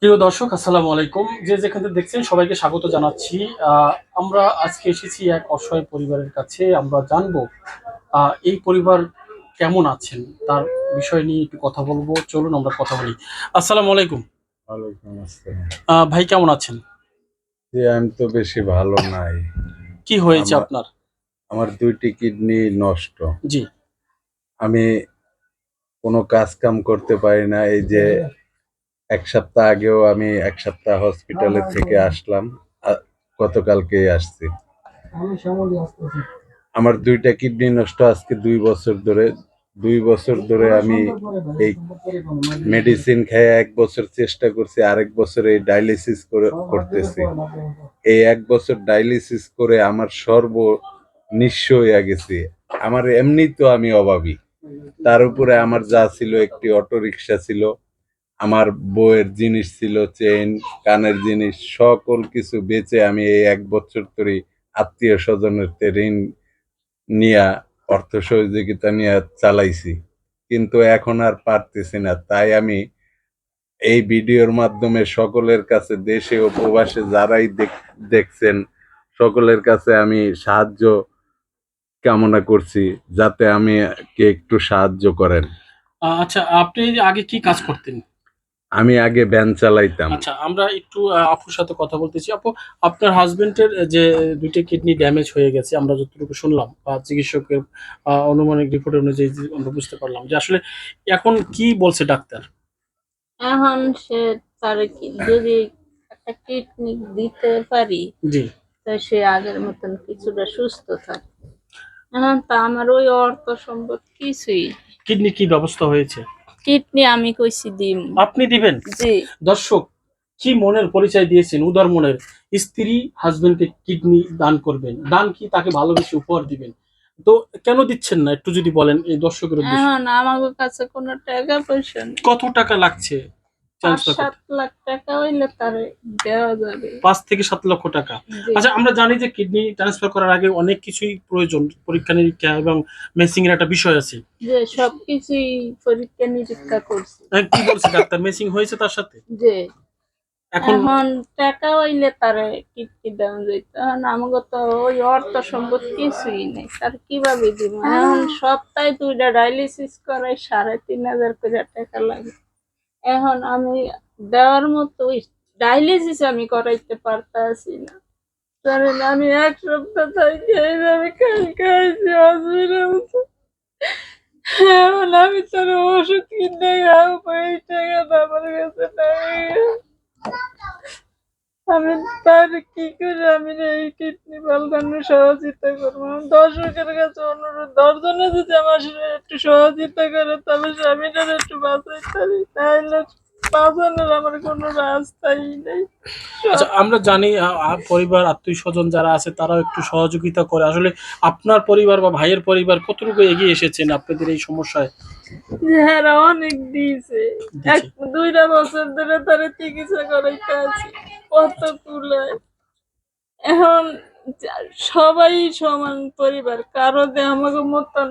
প্রিয় দর্শক, আসসালামু আলাইকুম। যে যেখান থেকে দেখছেন সবাইকে স্বাগত জানাচ্ছি। আমরা আজকে এসেছি এক অসহায় পরিবারের কাছে। আমরা জানবো এই পরিবার কেমন আছেন, তার বিষয় নিয়ে একটু কথা বলবো। চলুন আমরা কথা বলি। আসসালামু আলাইকুম। ওয়ালাইকুম আসসালাম। ভাই, কেমন আছেন? জি, আমি তো বেশি ভালো নাই। কি হয়েছে আমার আপনার? আমার ২টি কিডনি নষ্ট। জি। আমি কোনো কাজ কাম করতে পারি না। এই যে ১ সপ্তাহ আগেও আমি ১ সপ্তাহ হসপিটালে থেকে আসলাম। আ গতকালকেই আসছি। আমার ২ টা কিডনি নষ্ট আজকে ২ বছর ধরে। ২ বছর ধরে আমি এই মেডিসিন খেয়ে ১ বছর চেষ্টা করছি। আরেক বছর এই ডায়ালিসিস করতেছি। এই ১ বছর ডায়ালিসিস করে আমার নিঃস্ব হইয়া গেছি। আমার এমনিই তো আমি অভাবী। তার উপরে আমার যা ছিল একটি অটোরিকশা ছিল। আমার বউয়ের জিনিস ছিল, চেইন, কানের জিনিস সকল কিছু বেচে আমি এই ১ বছর ধরেই আত্মীয়-স্বজনের ঋণ নিয়া অর্থ সহযোগিতা নিয়া চালাইছি। কিন্তু এখন আর পারতেছি না। তাই আমি এই ভিডিওর মাধ্যমে সকলের কাছে দেশে ও প্রবাসে যারাই দেখছেন সকলের কাছে আমি সাহায্য কামনা করছি যাতে কে একটু সাহায্য করেন। আচ্ছা, আপনি আগে কি কাজ করতেন? আমি আগে ভ্যান চালাইতাম। আচ্ছা, আমরা একটু আপুর সাথে কথা বলতেছি। আপু, আপনার হাজবেন্ডের যে ২ টা কিডনি ড্যামেজ হয়ে গেছে, আমরা যতটুকু শুনলাম বা চিকিৎসকের আনুমানিক রিপোর্ট অনুযায়ী যে আমরা বুঝতে পারলাম যে আসলে এখন কি বলছে ডাক্তার? এখন সে তার যদি একটা কিডনি দিতে পারি জি। তো সে আগের মতন কিছুটা সুস্থ থাকে। এখন তো আমার ওই অর্থ সম্পদ কিছুই। কিডনি কি ব্যবস্থা হয়েছে? কিডনি আমি কইছি দিম। আপনি দিবেন? জি। দর্শক, কি মনের পরিচয় দিয়েছেন, উদার মনের। স্ত্রী হাজবেন্ডকে কিডনি দান করবেন, দান কি তাকে ভালোবেসে উপহার দিবেন। তো কেন দিচ্ছেন না একটু যদি বলেন এই দর্শকের উদ্দেশ্যে। এখন আমার কাছে কোনো টাকা পয়সা নেই। কত টাকা লাগছে পাঁচ ট্রান্সফার সাত করতে? লাখ টাকা হইলে তারে দেওয়া যাবে। ৫ থেকে ৭ লক্ষ টাকা। জি। আচ্ছা, আমরা জানি যে কিডনি ট্রান্সফার করার আগে অনেক কিছুই প্রয়োজন। পরীক্ষা-নিরীক্ষা এবং মেসিং এর একটা বিষয় আছে। যে সবকিছুই পরীক্ষা নিরীক্ষা করছি। কি বলছে ডাক্তার, মেসিং হয়েছে তার সাথে? যে এখন এখন টাকা হইলে তারে কিডনি দেওয়া যাইত। এখন আমাকে তো ওই অর্থ সম্পদ কিছুই নেই। তার কিভাবে দিব? এখন সপ্তাহে ২ টা ডায়ালিসিস করাই ৩,৫০০ করে টাকা লাগে। এখন আমি দেওয়ার মতো ওই ডায়ালিসিস আমি করাইতে পারতাছি না। জানেন আমি ১ সপ্তাহ থাইকা এইভাবে কালকে আইছি হসপিটাল। এখন আমি তার ওষুধ কিনতে খাবো এই টাকা আমার কাছে নাই। আমি তার কি করে আমি এই কিডনি পাল্টানোর সহযোগিতা করবো? আমি দর্শকের কাছে অনুরোধ, ১০ জনে যদি আমার একটু সহযোগিতা করে তবে স্বামীটার একটু বাঁচাইতে পারি, তাহলে বাঁচানোর আমার কোনো রাস্তাই নেই। আচ্ছা, আমরা জানি পরিবার, আত্মীয়স্বজন যারা আছে তারাও একটু সহযোগিতা করে। আসলে আপনার পরিবার বা ভাইয়ের পরিবার কতটুকু এগিয়ে এসেছেন আপনাদের এই সমস্যায়? যারা অনেক দিছে, দিচ্ছে। ১-২টা বছর ধরে তারা চিকিৎসা করাইতে আছি, কত কুলায়। এখন সবাই সমান পরিবার, কারো যে আমাকে মতন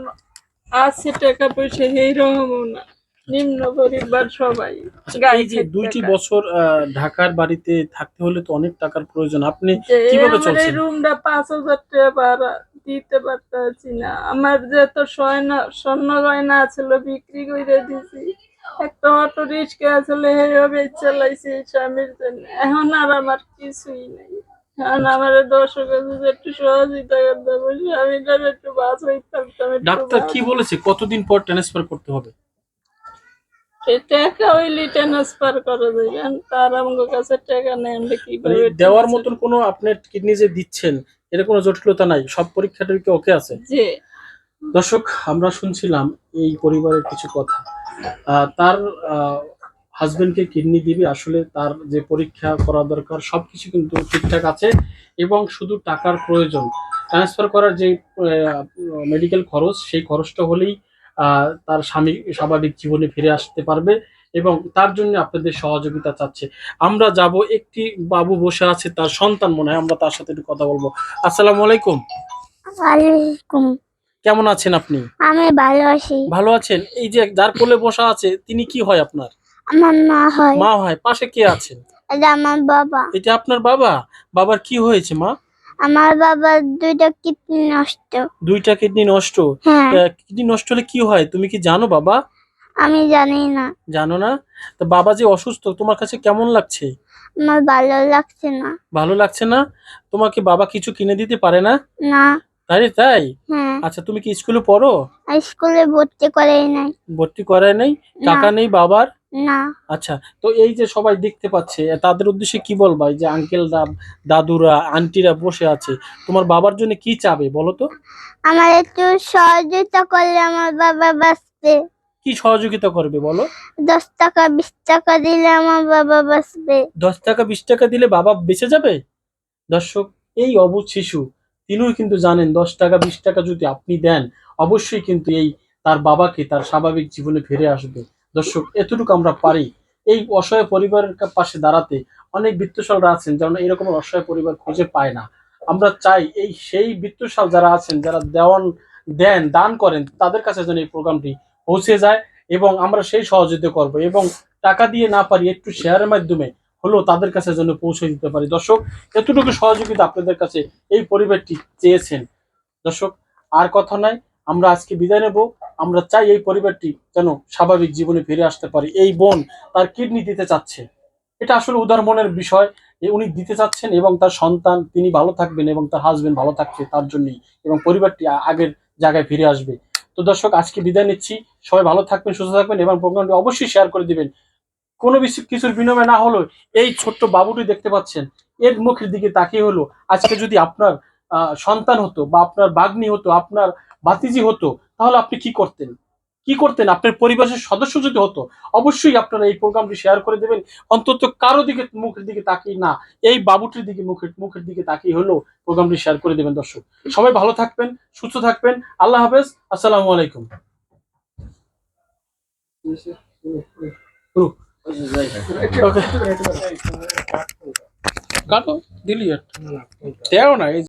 আছে টাকা পয়সা এইরকমও না, নিম্ন পরিবার সবাই। আচ্ছা, গাই এই যে ২টি টাকা বছর ঢাকার বাড়িতে থাকতে হলে তো অনেক টাকার প্রয়োজন। আপনি যে কিভাবে আমার এই চলছেন? রুমটা ৫,০০০ টাকা ভাড়া দিতে পারতাছি না। আমার যে তো স্বর্ণ গয়না ছিল বিক্রি করে দিছি। একটা অটো রিক্সা আসলে এইভাবে চালাইছি স্বামীর জন্য। এখন আর আমার কিছুই নাই। এখন আচ্ছা, আমার দর্শকের যদি একটু সহযোগিতা করতে হবে, স্বামীটার একটু বাঁচাই থাকতাম, একটু ডাক্তার কি বাঁচতাম। বলেছে কতদিন পর ট্রান্সফার করতে হবে? সে টাকা হইলে ট্রান্সফার করা যাবে। এখন তার আমার কাছে টাকা নেই, আমরা মানে কিভাবে দেওয়ার ট্রান্সফার? মতন কোনো, আপনার কিডনি যে দিচ্ছেন এর কোনো জটিলতা নাই? সব পরীক্ষা-টরীক্ষা ওকে আছে? যে দর্শক, আমরা শুনছিলাম এই পরিবারের কিছু কথা। তার আ হাসব্যান্ডকে কিডনি দিবে। আসলে তার যে পরীক্ষা করা দরকার সবকিছু কিন্তু ঠিকঠাক আছে এবং শুধু টাকার প্রয়োজন। ট্রান্সফার করার যে মেডিকেল খরচ, সেই খরচটা হলেই তার স্বামী স্বাভাবিক জীবনে ফিরে আসতে পারবে এবং তার জন্য আপনাদের সহযোগিতা চাচ্ছে। আমরা যাবো, একটি বাবু বসে আছে, তার সন্তান মনে হয়। আমরা তার সাথে একটু কথা বলবো। আসসালামু আলাইকুম। ওয়ালাইকুম। কেমন আছেন আপনি? আমি ভালো আছি। ভালো আছেন? এই যে যার কোলে বসা আছে তিনি কি হয় আপনার? আমার মা হয়। মা হয়, পাশে কে আছেন? এটা আমার বাবা। এটা আপনার বাবা? বাবার কি হয়েছে মা? আমার বাবার দুইটা কিডনি নষ্ট। দুইটা কিডনি নষ্ট। হ্যাঁ, কিডনি নষ্ট হলে কি হয় তুমি কি জানো বাবা? আমি জানি না। জানো না? তো বাবা যে অসুস্থ তোমার কাছে কেমন লাগছে? আমার ভালো লাগছে না। ভালো লাগছে না? তোমাকে বাবা কিছু কিনে দিতে পারে না? না। তাই? হ্যাঁ, আচ্ছা, তুমি কি স্কুলে পড়ো? আর স্কুলে ভর্তি করেই নাই। ভর্তি করায় নাই? না। টাকা নেই বাবার? না, আচ্ছা, তো এই যে সবাই দেখতে পাচ্ছে তাদের উদ্দেশ্যে কি বলবা? এই যে আঙ্কেলরা, দাদুরা, আন্টিরা বসে আছে, তোমার বাবার জন্য কি চাবে বলো তো? আমার একটু সহযোগিতা করলে আমার বাবা বাঁচবে। কি সহযোগিতা করবে বলো? 10 টাকা 20 টাকা দিলে আমার বাবা বাঁচবে। 10 টাকা 20 টাকা দিলে বাবা বেঁচে যাবে? দর্শক, এই অবুঝ শিশু তিনিও কিন্তু জানেন 10 টাকা 20 টাকা যদি আপনি দেন অবশ্যই কিন্তু এই তার বাবাকে তার স্বাভাবিক জীবনে ফিরে আসবে। দর্শক, এতটুকু আমরা পারি এই অসহায় পরিবারের পাশে দাঁড়াতে। অনেক বিত্তশালরা আছেন যারা এরকম অসহায় পরিবার খুঁজে পায় না। আমরা চাই এই সেই বিত্তশাল যারা আছেন, যারা দান করেন, তাদের কাছে যেন এই প্রোগ্রামটি পৌঁছে যায় এবং আমরা সেই সহযোগিতা করব এবং টাকা দিয়ে না পারি একটু শেয়ারের মাধ্যমে হলেও তাদের কাছে যেন পৌঁছে দিতে পারি। দর্শক, এতটুকু সহযোগিতা আপনাদের কাছে এই পরিবারটি চেয়েছেন। দর্শক, আর কথা নাই, আমরা আজকে বিদায় নেব। আমরা চাই এই পরিবারটি যেন স্বাভাবিক জীবনে ফিরে আসতে পারে। এই বোন তার কিডনি দিতে চাচ্ছে, এটা আসলে উদার মনের বিষয়। উনি দিতে চাচ্ছেন এবং তার সন্তান তিনি ভালো থাকবেন এবং তার হাজবেন্ড ভালো থাকবে তার জন্যই, এবং পরিবারটি আগের জায়গায় ফিরে আসবে। তো দর্শক, আজকে বিদায় নিচ্ছি। সবাই ভালো থাকবেন, সুস্থ থাকবেন এবং প্রোগ্রামটি অবশ্যই শেয়ার করে দিবেন। কোনো কিছুর বিনিময় না হলো এই ছোট্ট বাবুটি দেখতে পাচ্ছেন, এর মুখের দিকে তাকিয়ে হলো আজকে যদি আপনার সন্তান হতো বা আপনার বাগ্নি হতো, আপনার ভাতিজি হতো, তাহলে আপনি কি করতেন? আপনার পরিবারের সদস্য যদি হতো, অবশ্যই আপনারা এই প্রোগ্রামটি শেয়ার করে দেবেন। অন্তত কারো দিকে মুখের দিকে তাকিয়ে না, এই বাবুটির দিকে মুখের দিকে তাকিয়ে হলো প্রোগ্রামটি শেয়ার করে দেবেন। দর্শক, সবাই ভালো থাকবেন, সুস্থ থাকবেন। আল্লাহ হাফেজ। আসসালামু আলাইকুম। ওকে, কাটো দিলি, তেও না এই